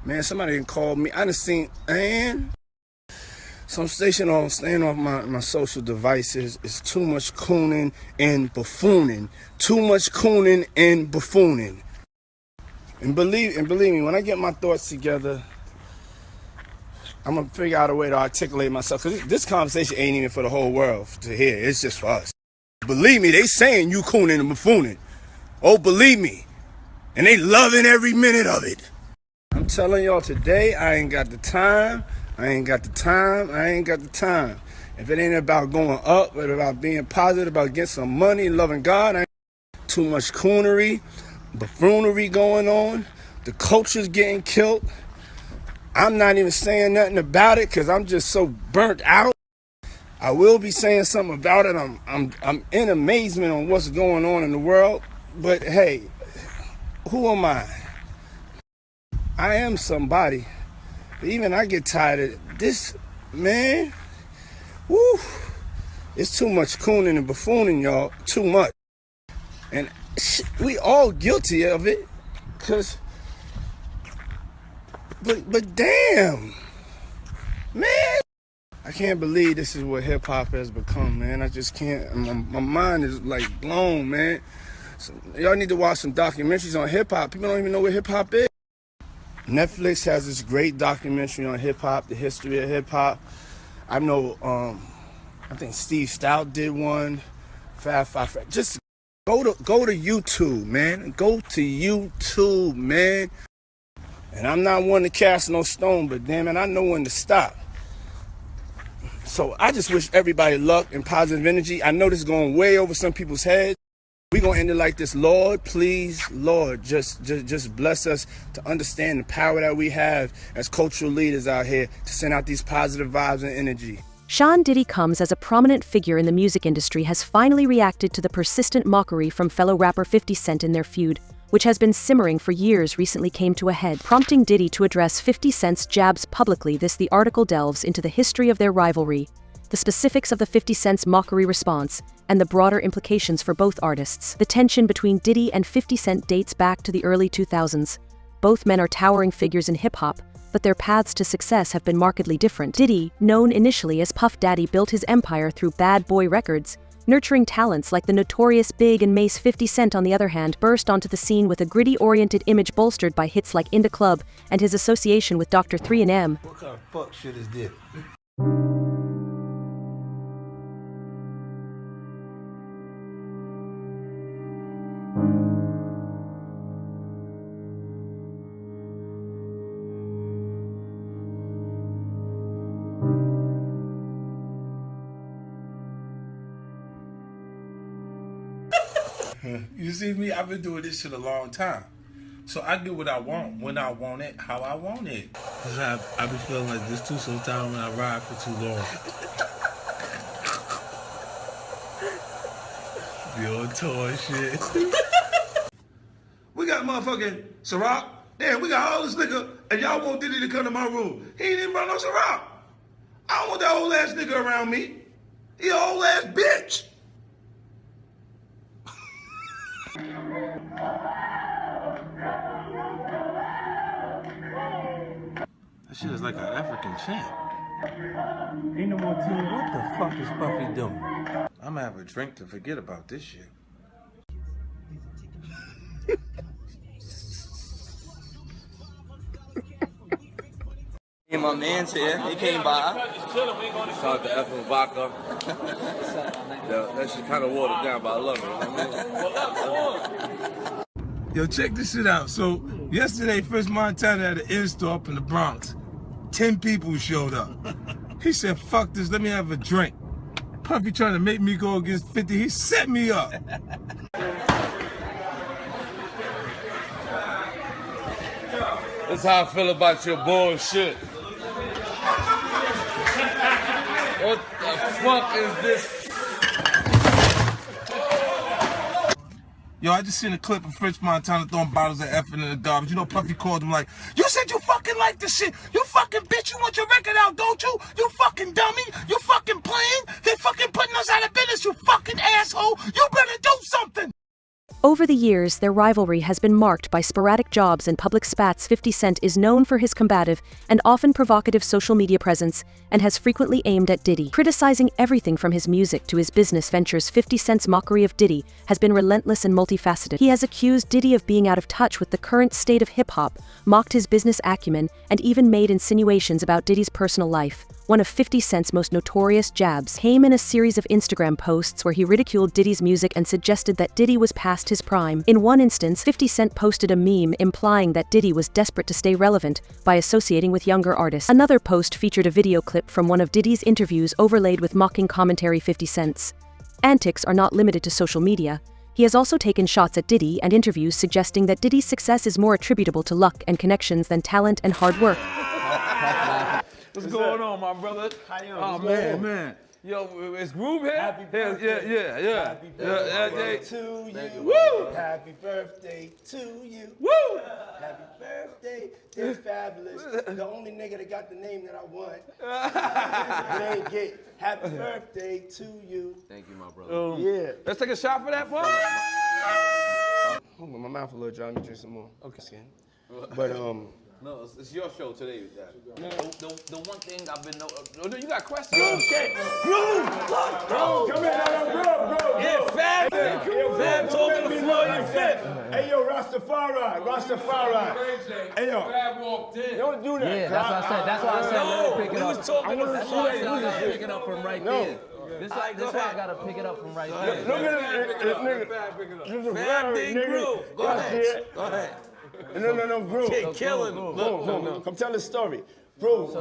Man, somebody done called me. I done seen, man, some station on staying off my social devices. It's too much cooning and buffooning. Too much cooning and buffooning. And believe me, when I get my thoughts together, I'm gonna figure out a way to articulate myself. Cause this conversation ain't even for the whole world to hear. It's just for us. Believe me, they saying you cooning and buffooning. Oh, believe me. And they loving every minute of it. I'm telling y'all today, I ain't got the time. I ain't got the time. If it ain't about going up, but about being positive, about getting some money, loving God, I ain't too much coonery, buffoonery going on. The culture's getting killed. I'm not even saying nothing about it because I'm just so burnt out. I will be saying something about it. I'm in amazement on what's going on in the world. But hey, who am I? I am somebody. But even I get tired of this, man. Woo! It's too much cooning and buffooning, y'all. Too much. And we all guilty of it. But damn, man. I can't believe this is what hip hop has become, man. I just can't. My mind is like blown, man. So y'all need to watch some documentaries on hip hop. People don't even know what hip hop is. Netflix has this great documentary on hip hop, the history of hip hop. I know, I think Steve Stout did one. Fab Five. Just go to YouTube, man. Go to YouTube, man. And I'm not one to cast no stone, but damn it, I know when to stop. So I just wish everybody luck and positive energy. I know this is going way over some people's heads. We're going to end it like this. Lord, please, Lord, just bless us to understand the power that we have as cultural leaders out here to send out these positive vibes and energy. Sean Diddy Combs, as a prominent figure in the music industry, has finally reacted to the persistent mockery from fellow rapper 50 Cent in their feud, which has been simmering for years, recently came to a head, prompting Diddy to address 50 Cent's jabs publicly. The article delves into the history of their rivalry, the specifics of the 50 Cent's mockery response, and the broader implications for both artists. The tension between Diddy and 50 Cent dates back to the early 2000s. Both men are towering figures in hip-hop, but their paths to success have been markedly different. Diddy, known initially as Puff Daddy, built his empire through Bad Boy Records, nurturing talents like the notorious Big and Mace. 50 Cent, on the other hand, burst onto the scene with a gritty-oriented image bolstered by hits like In Da Club and his association with Dr. 3 and M. What kind of fuck shit is this? You see me? I've been doing this shit a long time. So I do what I want, when I want it, how I want it. Cause I be feeling like this too sometimes when I ride for too long. Be on tour and shit. We got motherfucking Ciroc. Damn, we got all this nigga, and y'all want Diddy to come to my room. He ain't even brought no Ciroc. I don't want that old ass nigga around me. He an old ass bitch. That shit is like an African chant. Ain't no more tune. What the fuck is Puffy doing? I'm gonna have a drink to forget about this shit. And my man's here. He came by. Shout out to Effing Vodka. That shit kind of watered down, but I love it. Yo, check this shit out. So, yesterday, Fresh Montana had an in-store up in the Bronx. 10 people showed up. He said, fuck this, let me have a drink. Puffy trying to make me go against 50. He set me up. That's how I feel about your bullshit. What the fuck is this? Yo, I just seen a clip of French Montana throwing bottles of effing in the garbage. You know, Puffy called him like, you said you fucking like this shit. You fucking bitch, you want your record out, don't you? You fucking dummy. You fucking playing? They fucking putting us out of business, you fucking asshole. You better do something. Over the years, their rivalry has been marked by sporadic jobs and public spats. 50 Cent is known for his combative and often provocative social media presence and has frequently aimed at Diddy. Criticizing everything from his music to his business ventures, 50 Cent's mockery of Diddy has been relentless and multifaceted. He has accused Diddy of being out of touch with the current state of hip-hop, mocked his business acumen, and even made insinuations about Diddy's personal life. One of 50 Cent's most notorious jabs came in a series of Instagram posts where he ridiculed Diddy's music and suggested that Diddy was past his prime. In one instance, 50 Cent posted a meme implying that Diddy was desperate to stay relevant by associating with younger artists. Another post featured a video clip from one of Diddy's interviews overlaid with mocking commentary. 50 Cent's antics are not limited to social media. He has also taken shots at Diddy and interviews suggesting that Diddy's success is more attributable to luck and connections than talent and hard work. What's going on, my brother? How you Oh, doing? man. Yo, is Groove here? Happy birthday. Yeah. Happy birthday to you. Woo! Happy birthday to you. Woo! Happy birthday, dear Fabulous. The only nigga that got the name that I want. They ain't get happy birthday to you. Thank you, my brother. Yeah. Let's take a shot for that, boy. Oh, my mouth a little dry. Let me drink some more. Okay. But No, it's your show today, Daddy. The one thing I've been You got questions? Okay, Groove! Come here, Groove. Yeah, Fab. Fab talking to Floyd Fifth. Hey, yo, Rastafari. Hey, yo. Fab walked in. Don't do that. Yeah, that's what I said. That's why I said let me pick it We up. was talking to That's why I said I Floyd. gotta pick it up from right there. This why I gotta pick it up from right there. Look at this nigga. This is Fab did nigga. Groove. Go Y'all ahead. see it? Go ahead. No, Groove. Killing. Groove. Come tell the story. Groove,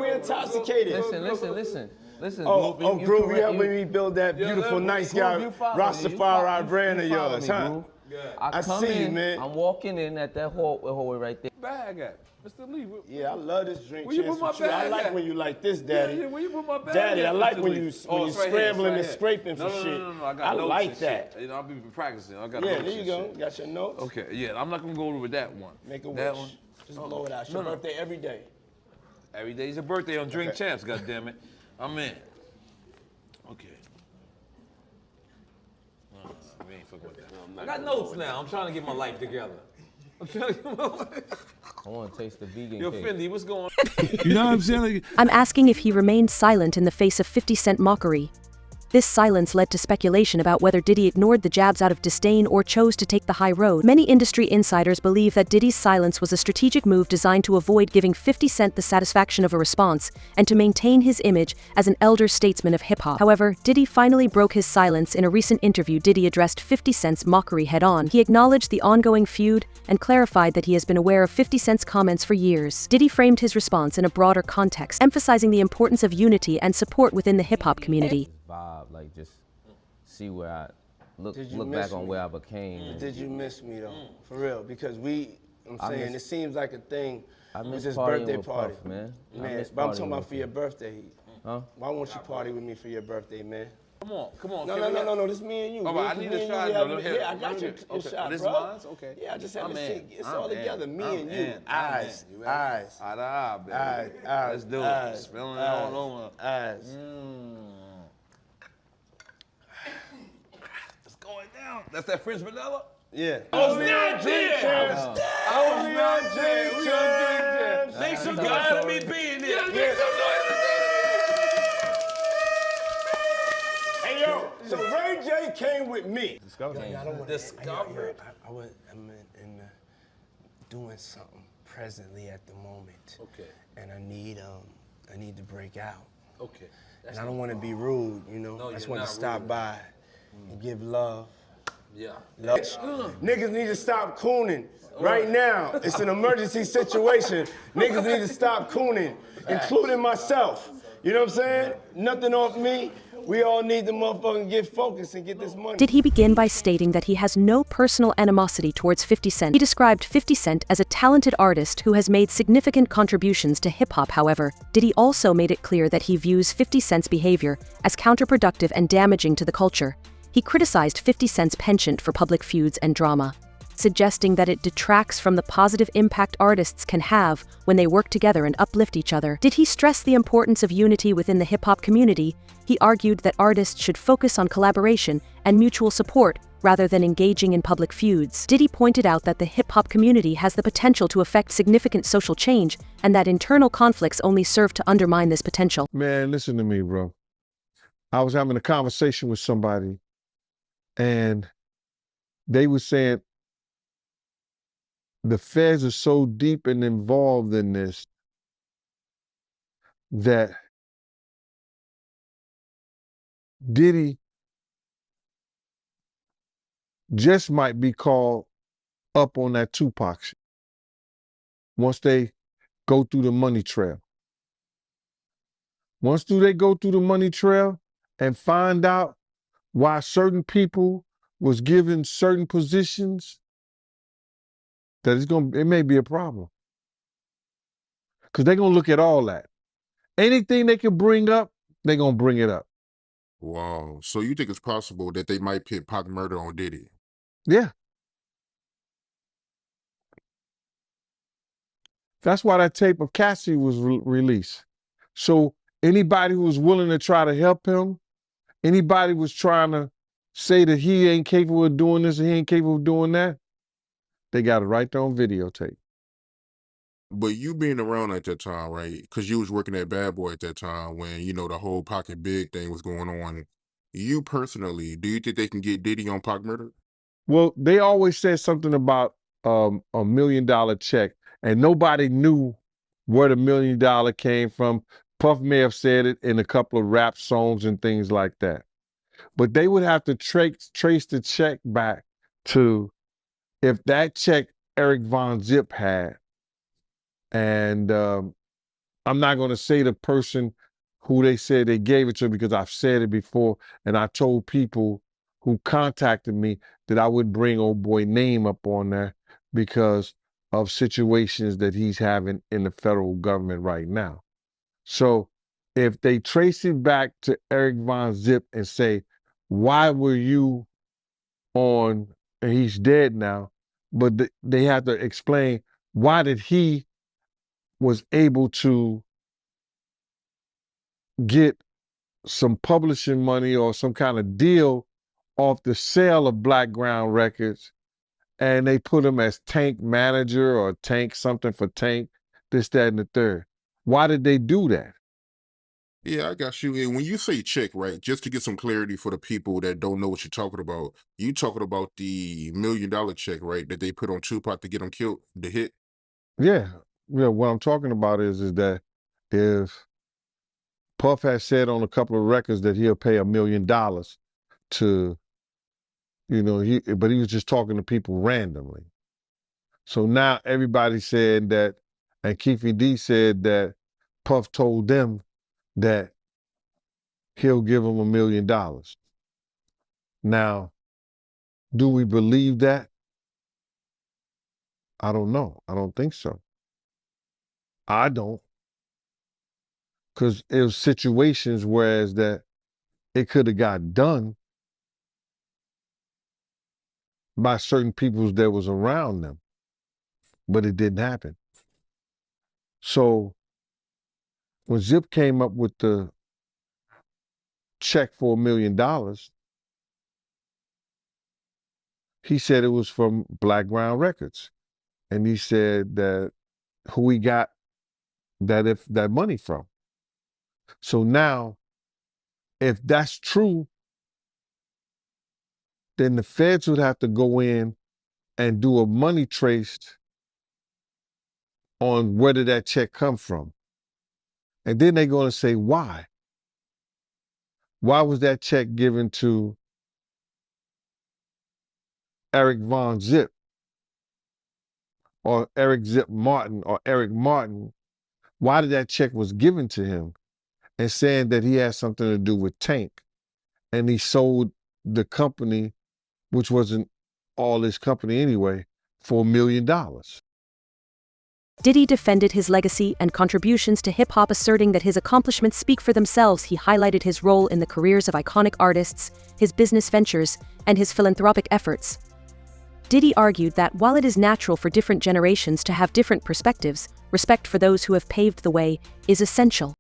we intoxicated. Listen. Oh, you Groove, you correct- helping me build that beautiful, nice guy, Groove, you follow me. Rastafari brand of You follow yours, me, huh? Groove. I I come see you, in, man. I'm walking in at that hallway right there. Bag at Mr. Lee. Yeah, I love this drink. Where you Chance put my with you. I bag like at? when you like this, Daddy. Yeah, where you put my bag Daddy, at, I like Mr. when Lee? you It's scrambling right here, and it's right scraping here. for shit. No, I got I notes like and that. shit. You know, I'll be practicing. I got Yeah, notes there you and go. shit. Got your notes. Okay, yeah, I'm not gonna go with that one. Make a That wish. one. Just blow it out. It's your birthday every day. Every day's your birthday on Drink Okay. Champs, goddammit. I'm in. Okay. We ain't fucking with that. I got notes now. I'm trying to get my life together. I want to taste the vegan Yo, cake. Fendi, what's going on? You know what I'm saying? Like, I'm asking if he remained silent in the face of 50 Cent mockery. This silence led to speculation about whether Diddy ignored the jabs out of disdain or chose to take the high road. Many industry insiders believe that Diddy's silence was a strategic move designed to avoid giving 50 Cent the satisfaction of a response and to maintain his image as an elder statesman of hip-hop. However, Diddy finally broke his silence. In a recent interview, Diddy addressed 50 Cent's mockery head-on. He acknowledged the ongoing feud and clarified that he has been aware of 50 Cent's comments for years. Diddy framed his response in a broader context, emphasizing the importance of unity and support within the hip-hop community. Vibe, like just see where I look Did you back miss on me? where I became. and Did you miss me though? For real, because I'm saying it seems like a thing I with miss this partying birthday with party, Puff, man. I Man, miss but I'm partying talking about with for your him. birthday. Huh? Why won't you party with me for your birthday, man? Come on. No. This me and you. All right, I Me need and a you, shot, we though. having- Let me Yeah, I hit it. got Let you me hit it. a Okay. shot, This bro. mine's? Okay. Yeah, I just have I'm to in. see. It's I'm all together. in. Me I'm and you. in. I'm Eyes. in. You ready? Eyes. Eye to eye, baby. Eyes. Let's do it. Eyes. Spilling it Eyes. all over. Eyes. It's going down. That's that French vanilla? Yeah. Only on Drink Champs. Only on Drink Champs. Make some guy to me being there. Hey, yo, so Ray J came with me. Discover. I'm doing something presently at the moment. Okay. And I need to break out. Okay. And I don't want to be rude, you know. I just you're want to not stop rude. by and give love. Yeah. Niggas need to stop cooning right now. It's an emergency situation. Niggas need to stop cooning, including myself. You know what I'm saying? Nothing off me. We all need to motherfucking get focused and get this money. Did he begin by stating that he has no personal animosity towards 50 Cent? He described 50 Cent as a talented artist who has made significant contributions to hip-hop. However, Diddy also made it clear that he views 50 Cent's behavior as counterproductive and damaging to the culture. He criticized 50 Cent's penchant for public feuds and drama, suggesting that it detracts from the positive impact artists can have when they work together and uplift each other. Did he stress the importance of unity within the hip-hop community? He argued that artists should focus on collaboration and mutual support rather than engaging in public feuds. Diddy pointed out that the hip-hop community has the potential to affect significant social change, and that internal conflicts only serve to undermine this potential. Man, listen to me, bro. I was having a conversation with somebody, and they were saying the feds are so deep and involved in this that Diddy just might be called up on that Tupac shit once they go through the money trail. Once they go through the money trail and find out why certain people was given certain positions, that it may be a problem. Because they're going to look at all that. Anything they can bring up, they're going to bring it up. Wow. So you think it's possible that they might pit Pac murder on Diddy? Yeah. That's why that tape of Cassie was released. So anybody who was willing to try to help him, anybody was trying to say that he ain't capable of doing this and he ain't capable of doing that, they got it right there on videotape. But you being around at that time, right? Because you was working at Bad Boy at that time when, you know, the whole Pocket Big thing was going on. You personally, do you think they can get Diddy on Pac murder? Well, they always said something about $1 million check, and nobody knew where the $1 million came from. Puff may have said it in a couple of rap songs and things like that. But they would have to trace the check back to if that check Eric Von Zip had. And I'm not going to say the person who they said they gave it to because I've said it before, and I told people who contacted me that I wouldn't bring old boy name up on there because of situations that he's having in the federal government right now. So if they trace it back to Eric Von Zip and say, why were you on, and he's dead now, but they have to explain why did he was able to get some publishing money or some kind of deal off the sale of Black Ground Records, and they put him as Tank manager or Tank something for Tank, this, that, and the third. Why did they do that? Yeah, I got you. And when you say check, right, just to get some clarity for the people that don't know what you're talking about, you talking about the $1 million check, right, that they put on Tupac to get him killed, the hit? Yeah. Yeah, what I'm talking about is that if Puff has said on a couple of records that he'll pay $1 million to, you know, but he was just talking to people randomly. So now everybody's saying that, and Keefy D said that Puff told them that he'll give them $1 million. Now, do we believe that? I don't know. I don't think so. I don't. Because it was situations whereas that it could have got done by certain people that was around them, but it didn't happen. So when Zip came up with the check for $1 million, he said it was from Black Ground Records. And he said that who he got that money from. So now, if that's true, then the feds would have to go in and do a money trace on where did that check come from. And then they're going to say, why? Why was that check given to Eric Von Zip or Eric Zip Martin or Eric Martin? Why did that check was given to him? And saying that he had something to do with Tank. And he sold the company, which wasn't all his company anyway, for $1 million. Diddy defended his legacy and contributions to hip-hop, asserting that his accomplishments speak for themselves. He highlighted his role in the careers of iconic artists, his business ventures, and his philanthropic efforts. Diddy argued that while it is natural for different generations to have different perspectives, respect for those who have paved the way is essential.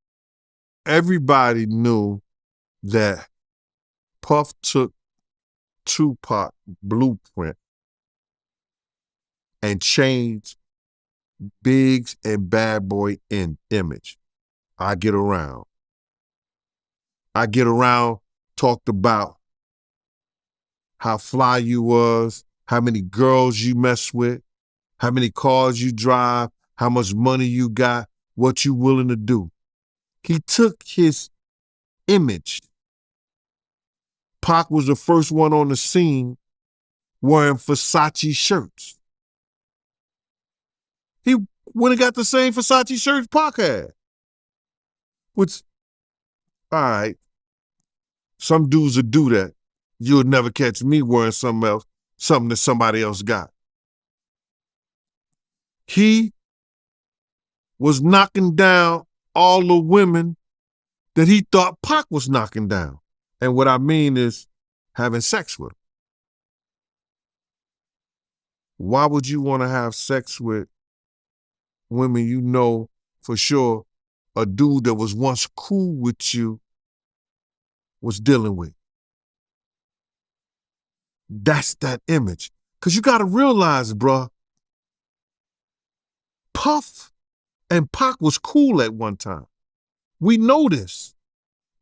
Everybody knew that Puff took Tupac blueprint and changed Biggs and Bad Boy in image. I Get Around. I Get Around talked about how fly you was, how many girls you mess with, how many cars you drive, how much money you got, what you willing to do. He took his image. Pac was the first one on the scene wearing Versace shirts. He went and got the same Versace shirts Pac had. Which, all right, some dudes would do that. You'll never catch me wearing something else, something that somebody else got. He was knocking down all the women that he thought Pac was knocking down. And what I mean is having sex with them. Why would you want to have sex with women you know for sure a dude that was once cool with you was dealing with? That's that image. Because you got to realize, bruh, Puff and Pac was cool at one time. We know this.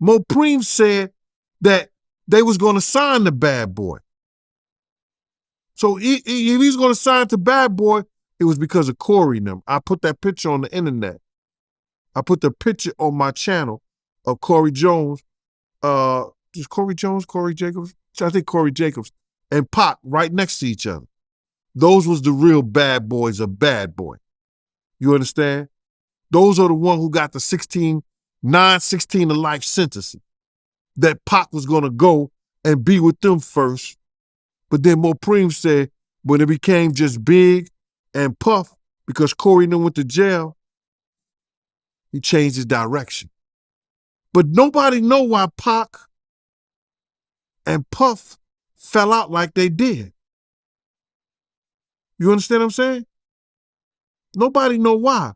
Mopreme said that they was going to sign the Bad Boy. So if he's going to sign to Bad Boy, it was because of Corey and them. I put that picture on the internet. I put the picture on my channel of Corey Jones. Is Corey Jones, Corey Jacobs? I think Corey Jacobs and Pac right next to each other. Those was the real bad boys of Bad Boy. You understand? Those are the one who got the 16 to life sentencing. That Pac was going to go and be with them first. But then Mopreme said when it became just Big and Puff, because Corey and them went to jail, he changed his direction. But nobody know why Pac and Puff fell out like they did. You understand what I'm saying? Nobody know why.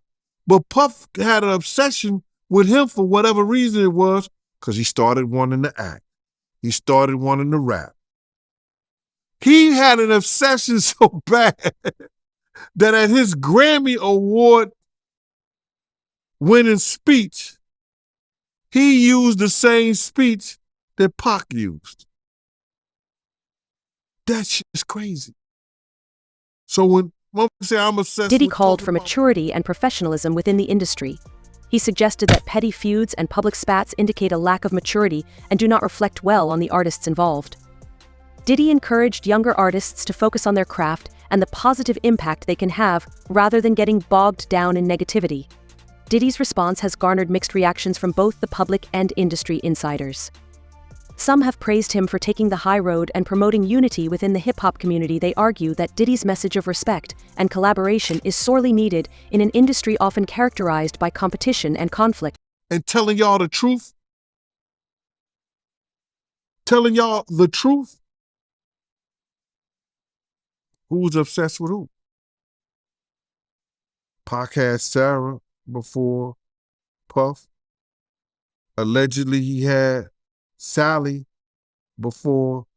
But Puff had an obsession with him for whatever reason it was, because he started wanting to act. He started wanting to rap. He had an obsession so bad that at his Grammy Award winning speech, he used the same speech that Pac used. That shit is crazy. So when I say I'm obsessed Diddy with called for maturity and professionalism within the industry. He suggested that petty feuds and public spats indicate a lack of maturity and do not reflect well on the artists involved. Diddy encouraged younger artists to focus on their craft and the positive impact they can have rather than getting bogged down in negativity. Diddy's response has garnered mixed reactions from both the public and industry insiders. Some have praised him for taking the high road and promoting unity within the hip-hop community. They argue that Diddy's message of respect and collaboration is sorely needed in an industry often characterized by competition and conflict. And telling y'all the truth, who's obsessed with who? Pac had Sarah before Puff. Allegedly, he had Sally before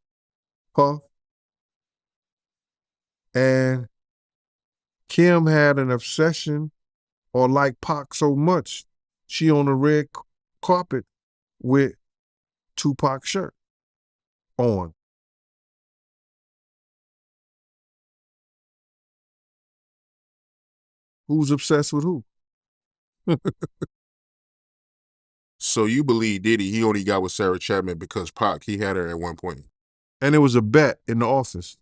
Puff. And Kim had an obsession or liked Pac so much, she on the red carpet with Tupac's shirt on. Who's obsessed with who? So you believe Diddy, he only got with Sarah Chapman because Pac, he had her at one point. And it was a bet in the office.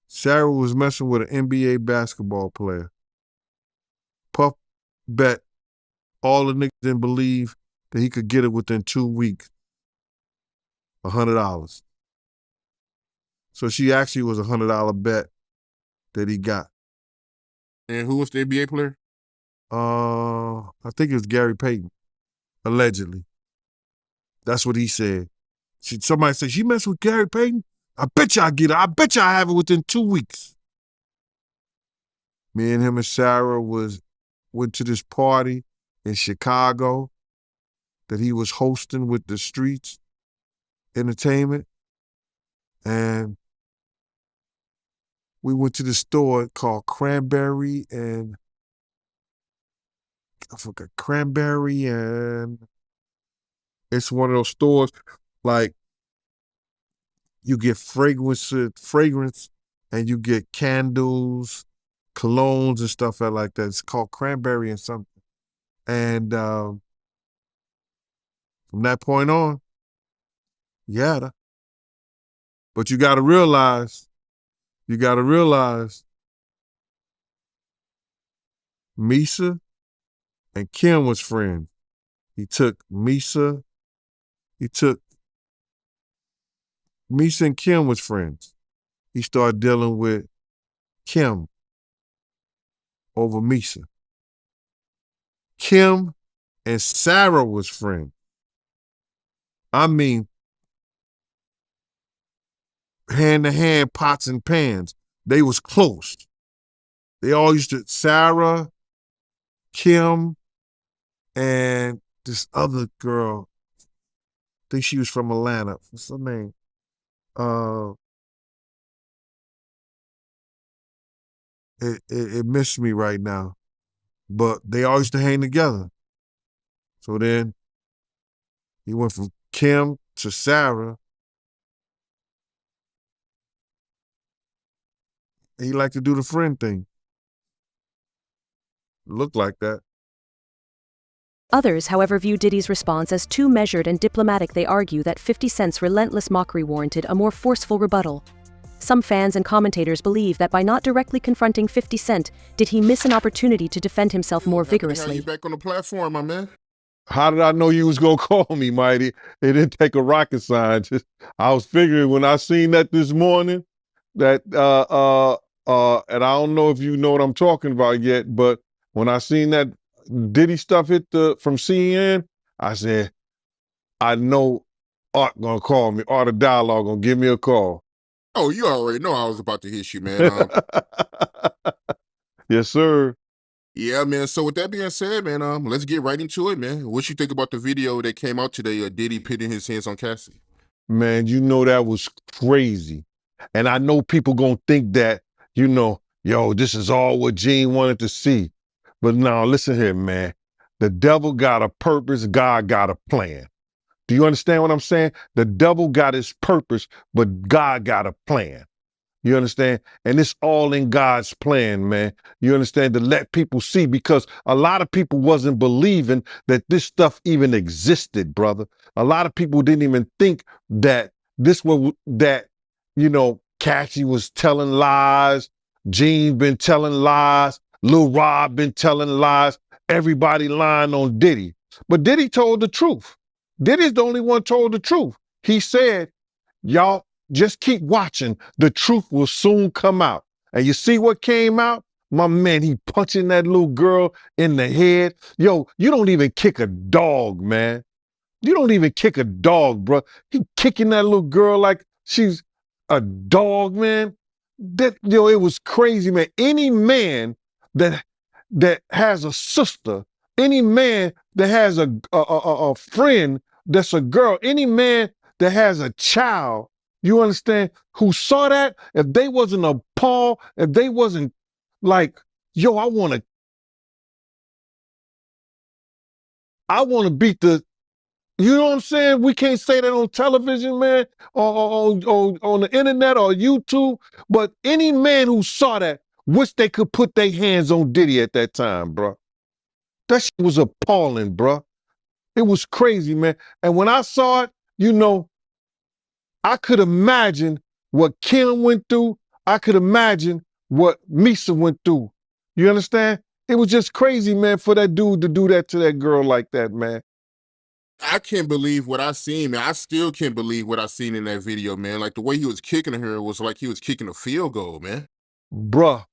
Sarah was messing with an NBA basketball player. Puff bet all the niggas didn't believe that he could get it within 2 weeks. $100. So she actually was a $100 bet that he got. And who was the NBA player? I think it was Gary Payton, allegedly. That's what he said. Somebody said, she messed with Gary Payton? I bet you I get it. I bet you I have it within 2 weeks. Me and him and Sarah went to this party in Chicago that he was hosting with the streets. Entertainment, and we went to the store called Cranberry and I forgot Cranberry, and it's one of those stores like you get fragrance, and you get candles, colognes and stuff like that. It's called Cranberry and something. And from that point on, yeah. But you gotta realize, Misa and Kim was friends. Misa and Kim was friends. He started dealing with Kim over Misa. Kim and Sarah was friends. I mean, hand to hand, pots and pans. They was close. They all used to, Sarah, Kim, and this other girl, I think she was from Atlanta. What's her name? It missed me right now. But they all used to hang together. So then he went from Kim to Sarah. He liked to do the friend thing. Looked like that. Others, however, view Diddy's response as too measured and diplomatic. They argue that 50 Cent's relentless mockery warranted a more forceful rebuttal. Some fans and commentators believe that by not directly confronting 50 Cent, did he miss an opportunity to defend himself more vigorously. You back on the platform, my man. How did I know you was gonna call me, Mighty? It didn't take a rocket scientist. I was figuring when I seen that this morning, that and I don't know if you know what I'm talking about yet, but when I seen that Diddy stuff hit from CNN, I said, I know Art gonna call me. Art of Dialogue gonna give me a call. Oh, you already know I was about to hit you, man. Yes, sir. Yeah, man. So with that being said, man, let's get right into it, man. What you think about the video that came out today of Diddy pitting his hands on Cassie? Man, you know that was crazy. And I know people gonna think that, yo, this is all what Gene wanted to see. But now, listen here, man. The devil got a purpose, God got a plan. Do you understand what I'm saying? The devil got his purpose, but God got a plan. You understand? And it's all in God's plan, man. You understand? To let people see, because a lot of people wasn't believing that this stuff even existed, brother. A lot of people didn't even think that Cassie was telling lies, Gene been telling lies, Lil Rob been telling lies, everybody lying on Diddy. But Diddy told the truth. Diddy's the only one told the truth. He said, y'all just keep watching. The truth will soon come out. And you see what came out? My man, he punching that little girl in the head. Yo, you don't even kick a dog, man. You don't even kick a dog, bro. He kicking that little girl like she's a dog, man. It was crazy, man. Any man that has a sister, any man that has a friend that's a girl, any man that has a child, you understand, who saw that, if they wasn't appalled, if they wasn't like, yo, I want to beat the, you know what I'm saying? We can't say that on television, man, or on the internet or YouTube, but any man who saw that wish they could put their hands on Diddy at that time, bro. That shit was appalling, bro. It was crazy, man. And when I saw it, I could imagine what Kim went through. I could imagine what Misa went through. You understand? It was just crazy, man, for that dude to do that to that girl like that, man. I can't believe what I seen, man. I still can't believe what I seen in that video, man. Like the way he was kicking her was like he was kicking a field goal, man. Bruh,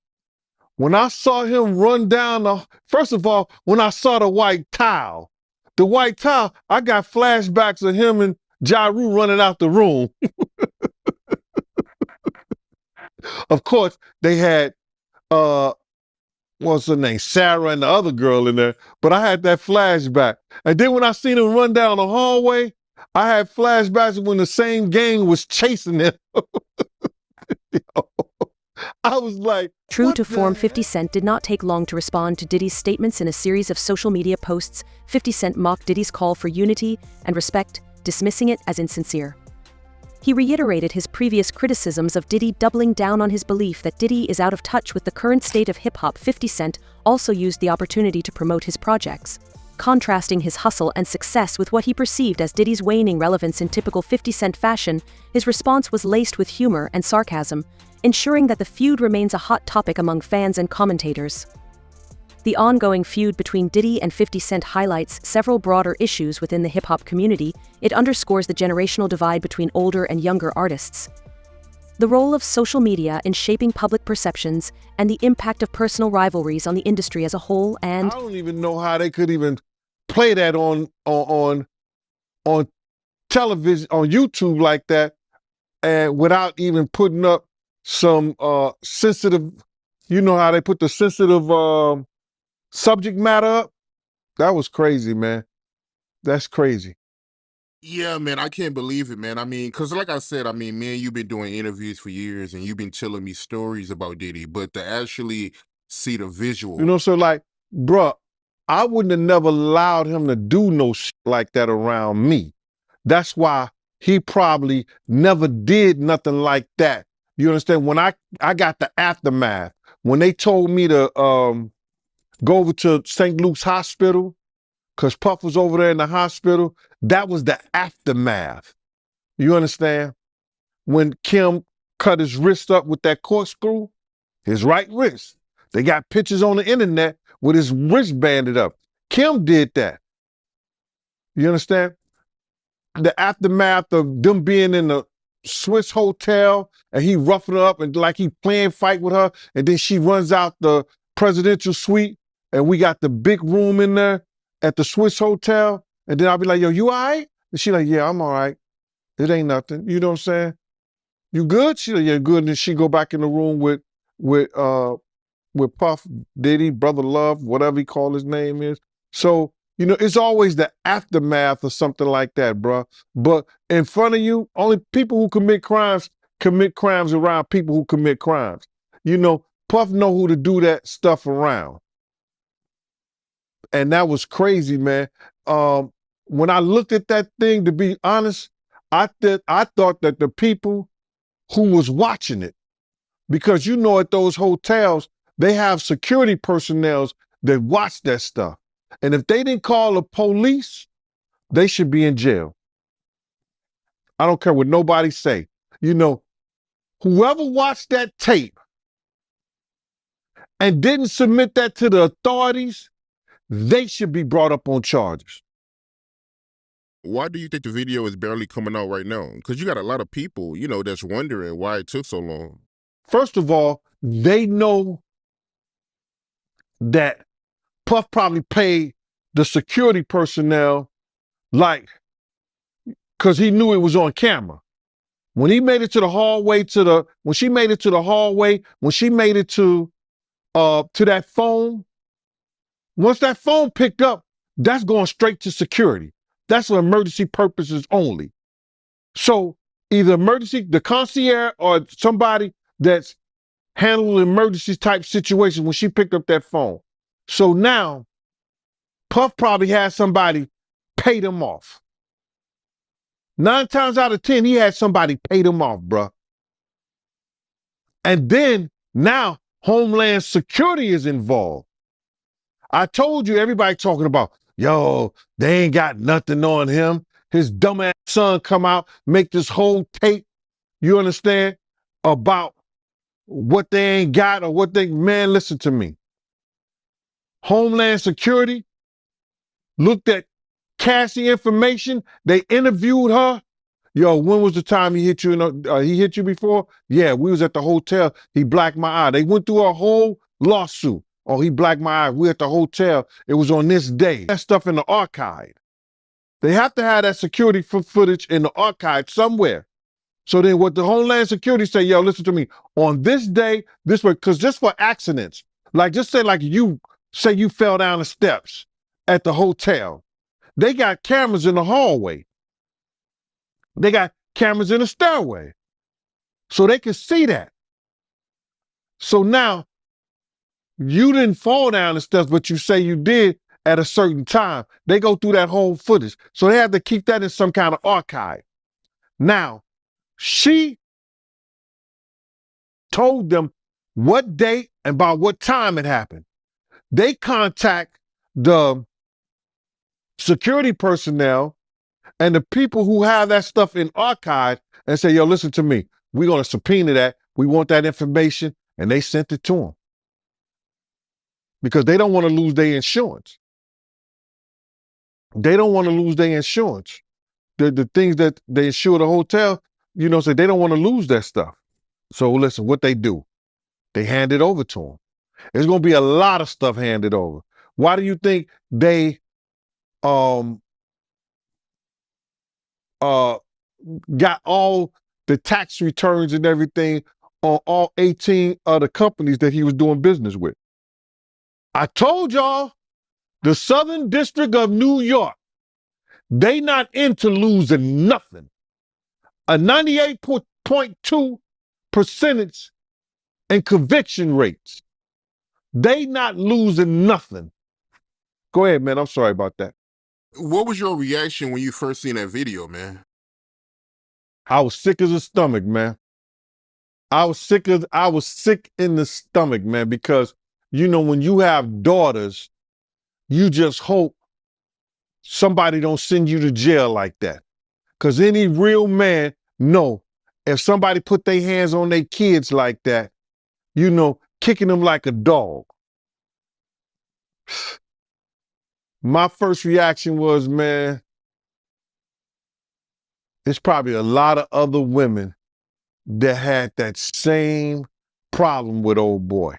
when I saw him run down first of all, when I saw the white towel, I got flashbacks of him and Ja Rule running out the room. Of course, they had, what's her name, Sarah and the other girl in there, but I had that flashback. And then when I seen him run down the hallway, I had flashbacks when the same gang was chasing him. I was like, True to form, 50 Cent did not take long to respond to Diddy's statements in a series of social media posts. 50 Cent mocked Diddy's call for unity and respect, dismissing it as insincere. He reiterated his previous criticisms of Diddy, doubling down on his belief that Diddy is out of touch with the current state of hip-hop. 50 Cent also used the opportunity to promote his projects, contrasting his hustle and success with what he perceived as Diddy's waning relevance. In typical 50 Cent fashion, his response was laced with humor and sarcasm, ensuring that the feud remains a hot topic among fans and commentators. The ongoing feud between Diddy and 50 Cent highlights several broader issues within the hip-hop community. It underscores the generational divide between older and younger artists, the role of social media in shaping public perceptions, and the impact of personal rivalries on the industry as a whole. And I don't even know how they could even play that on television, on YouTube like that, and without even putting up some sensitive, you know how they put the sensitive subject matter up? That was crazy, man. That's crazy. Yeah, man, I can't believe it, man. I mean, because like I said, I mean, me and you've been doing interviews for years and you've been telling me stories about Diddy, but to actually see the visual. You know, so like, bruh, I wouldn't have never allowed him to do no shit like that around me. That's why he probably never did nothing like that. You understand? When I got the aftermath, when they told me to go over to St. Luke's Hospital, because Puff was over there in the hospital, that was the aftermath. You understand? When Kim cut his wrist up with that corkscrew, his right wrist. They got pictures on the internet with his wrist banded up. Kim did that. You understand? The aftermath of them being in the Swiss hotel and he roughing her up and like he playing fight with her, and then she runs out the presidential suite and we got the big room in there at the Swiss hotel, and then I'll be like, yo, you all right? And she like, yeah, I'm all right. It ain't nothing. You know what I'm saying? You good? She like, yeah, good. And then she go back in the room with Puff, Diddy, Brother Love, whatever he call his name is. So, you know, it's always the aftermath of something like that, bro. But in front of you, only people who commit crimes around people who commit crimes. You know, Puff know who to do that stuff around. And that was crazy, man. When I looked at that thing, to be honest, I thought that the people who was watching it, because you know at those hotels, they have security personnel that watch that stuff. And if they didn't call the police, they should be in jail. I don't care what nobody say. You know, whoever watched that tape and didn't submit that to the authorities, they should be brought up on charges. Why do you think the video is barely coming out right now? Because you got a lot of people, you know, that's wondering why it took so long. First of all, they know that Puff probably paid the security personnel, like, because he knew it was on camera. When he made it to the hallway, when she made it to that phone, once that phone picked up, that's going straight to security. That's for emergency purposes only. So either the concierge or somebody that's handling emergency type situations when she picked up that phone. So now, Puff probably had somebody pay them off. 9 times out of 10, he had somebody pay them off, bruh. And then now Homeland Security is involved. I told you, everybody talking about, yo, they ain't got nothing on him. His dumbass son come out, make this whole tape, you understand, about what they ain't got or man, listen to me. Homeland Security looked at Cassie information. They interviewed her. Yo, when was the time he hit you? He hit you before? Yeah, we was at the hotel. He blacked my eye. They went through a whole lawsuit. Oh, he blacked my eye. We at the hotel. It was on this day. That stuff in the archive. They have to have that security footage in the archive somewhere. So then what the Homeland Security say, yo, listen to me. On this day, this way, because just for accidents, like just say like you fell down the steps at the hotel. They got cameras in the hallway. They got cameras in the stairway. So they can see that. So now, you didn't fall down the steps, but you say you did at a certain time. They go through that whole footage. So they have to keep that in some kind of archive. Now, she told them what date and by what time it happened. They contact the security personnel and the people who have that stuff in archive and say, yo, listen to me. We're going to subpoena that. We want that information. And they sent it to them because they don't want to lose their insurance. They don't want to lose their insurance. The things that they insure the hotel, you know, so they don't want to lose that stuff. So listen, what they do, they hand it over to them. There's going to be a lot of stuff handed over. Why do you think they got all the tax returns and everything on all 18 other companies that he was doing business with? I told y'all, the Southern District of New York, they not into losing nothing. A 98.2 percentage in conviction rates. They not losing nothing. Go ahead, man. I'm sorry about that. What was your reaction when you first seen that video, man? I was sick as a stomach, man. I was sick in the stomach, man, because, you know, when you have daughters, you just hope somebody don't send you to jail like that. Because any real man know if somebody put their hands on their kids like that, you know, kicking them like a dog. My first reaction was, man, there's probably a lot of other women that had that same problem with old boy.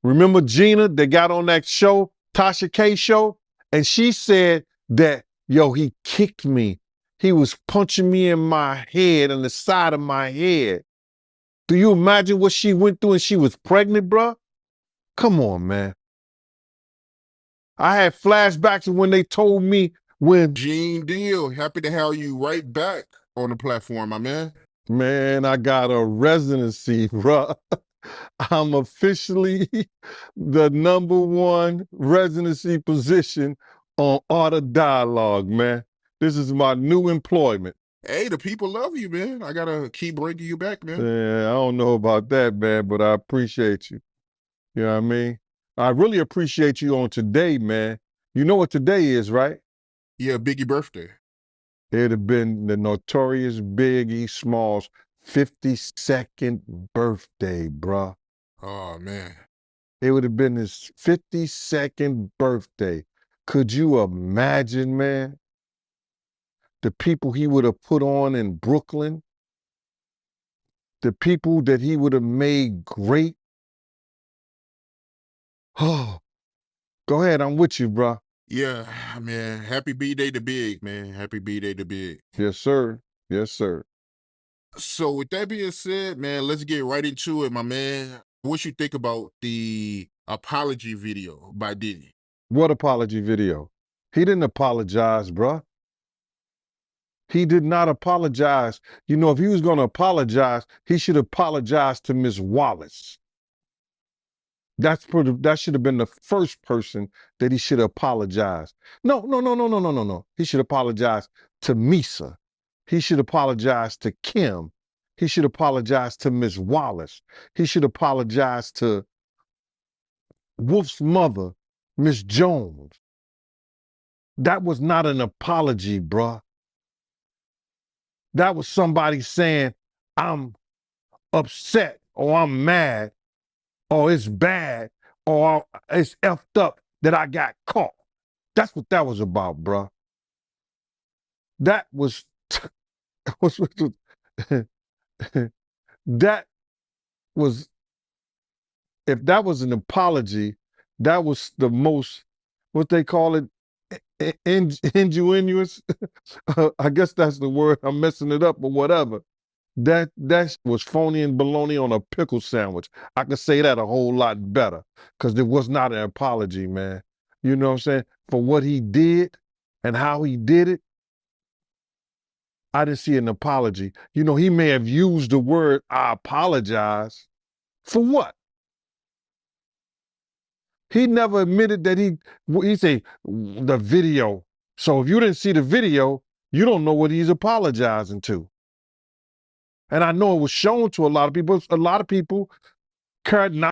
Remember Gina that got on that show, Tasha K show? And she said that, yo, he kicked me. He was punching me in my head and the side of my head. Do you imagine what she went through and she was pregnant, bruh? Come on, man. I had flashbacks of when they told me when... Gene Deal, happy to have you right back on the platform, my man. Man, I got a residency, bruh. I'm officially the #1 residency position on Art of Dialogue, man. This is my new employment. Hey, the people love you, man. I gotta keep bringing you back, man. Yeah, I don't know about that, man, but I appreciate you. You know what I mean? I really appreciate you on today, man. You know what today is, right? Yeah, Biggie birthday. It'd have been the notorious Biggie Smalls' 52nd birthday, bruh. Oh, man. It would have been his 52nd birthday. Could you imagine, man? The people he would have put on in Brooklyn, the people that he would have made great. Oh, go ahead, I'm with you, bro. Yeah, man. Happy B-Day to Big, man. Happy B-Day to Big. Yes, sir. Yes, sir. So with that being said, man, let's get right into it, my man. What you think about the apology video by Diddy? What apology video? He didn't apologize, bruh. He did not apologize. You know, if he was going to apologize, he should apologize to Miss Wallace. That should have been the first person that he should apologize. No. He should apologize to Misa. He should apologize to Kim. He should apologize to Miss Wallace. He should apologize to Wolf's mother, Miss Jones. That was not an apology, bruh. That was somebody saying, I'm upset, or I'm mad, or it's bad, or it's effed up that I got caught. That's what that was about, bruh. That was, that was, if that was an apology, that was the most, what they call it, ingenuous. I guess that's the word. I'm messing it up, but whatever. That was phony and baloney on a pickle sandwich. I could say that a whole lot better because it was not an apology, man. You know what I'm saying? For what he did and how he did it. I didn't see an apology. You know, he may have used the word, I apologize. For what? He never admitted that he say the video. So if you didn't see the video, you don't know what he's apologizing to. And I know it was shown to a lot of people. A lot of people cared not